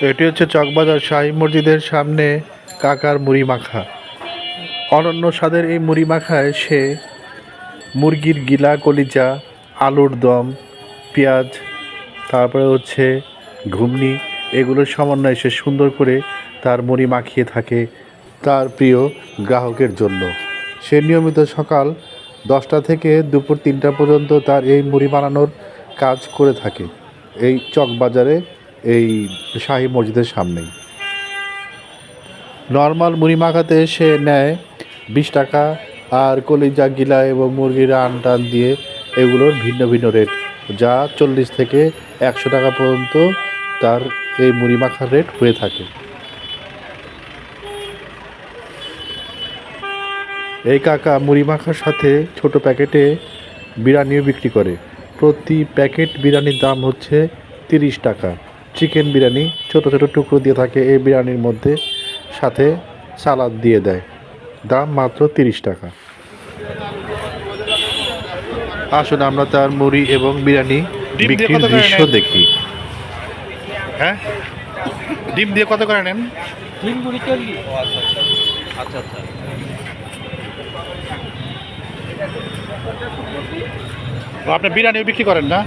এটি হচ্ছে চকবাজার শাহী মসজিদের সামনে কাকার মুড়ি মাখা। অনন্য স্বাদের এই মুড়ি মাখায় সে মুরগির গিলা কলিজা, আলুর দম, পেঁয়াজ, তারপরে হচ্ছে ঘুগনি, এগুলোর সমন্বয়ে সে সুন্দর করে তার মুড়ি মাখিয়ে থাকে তার প্রিয় গ্রাহকের জন্য। সে নিয়মিত সকাল 10টা থেকে দুপুর 3টা পর্যন্ত তার এই মুড়ি বানানোর কাজ করে থাকে এই চকবাজারে, এই শাহী মসজিদের সামনেই। নর্মাল মুড়ি মাখাতে সে নেয় 20 টাকা, আর কলিজা, গিলা এবং মুরগির রান টান দিয়ে এগুলোর ভিন্ন ভিন্ন রেট, যা 40 থেকে 100 টাকা পর্যন্ত তার এই মুড়ি মাখার রেট হয়ে থাকে। এই কাকা মুড়ি মাখার সাথে ছোট প্যাকেটে বিরিয়ানিও বিক্রি করে। প্রতি প্যাকেট বিরিয়ানির দাম হচ্ছে 30 টাকা। চিকেন বিরিয়ানি ছোট ছোট টুকরো দিয়ে থাকে এই বিরিয়ানির মধ্যে, সাথে সালাদ দিয়ে দেয়। দাম মাত্র 30 টাকা। আসুন আমরা তার মুড়ি এবং বিরিয়ানি বিক্রির দৃশ্য দেখি। হ্যাঁ, ডিম দিয়ে কত করে নেন? ডিম মুড়ি 40। আচ্ছা আচ্ছা। আপনি বিরিয়ানিও বিক্রি করেন না?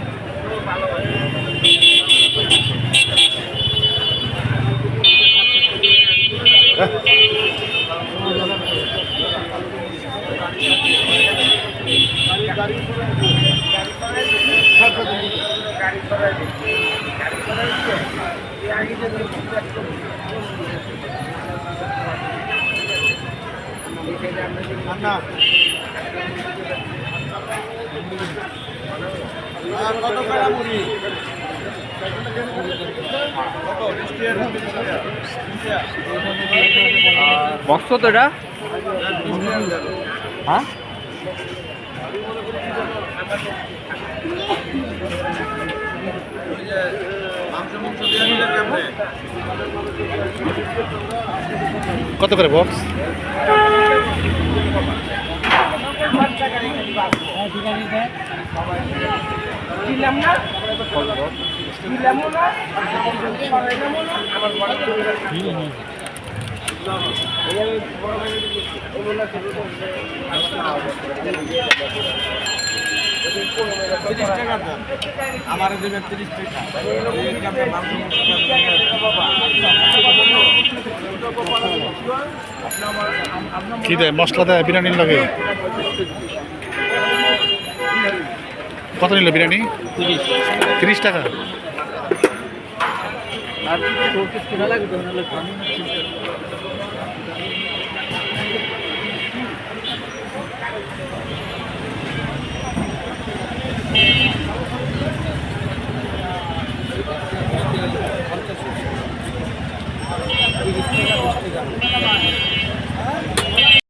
বক্স তো এটা? হ্যাঁ, কত করে বক্স? আমার দেবেন 30 টাকা। কি দেয়? মশলা দেয় বিরিয়ানির লাগে? কত নিল বিরিয়ানি? 30 টাকা। আর 30 টাকা লাগে তো,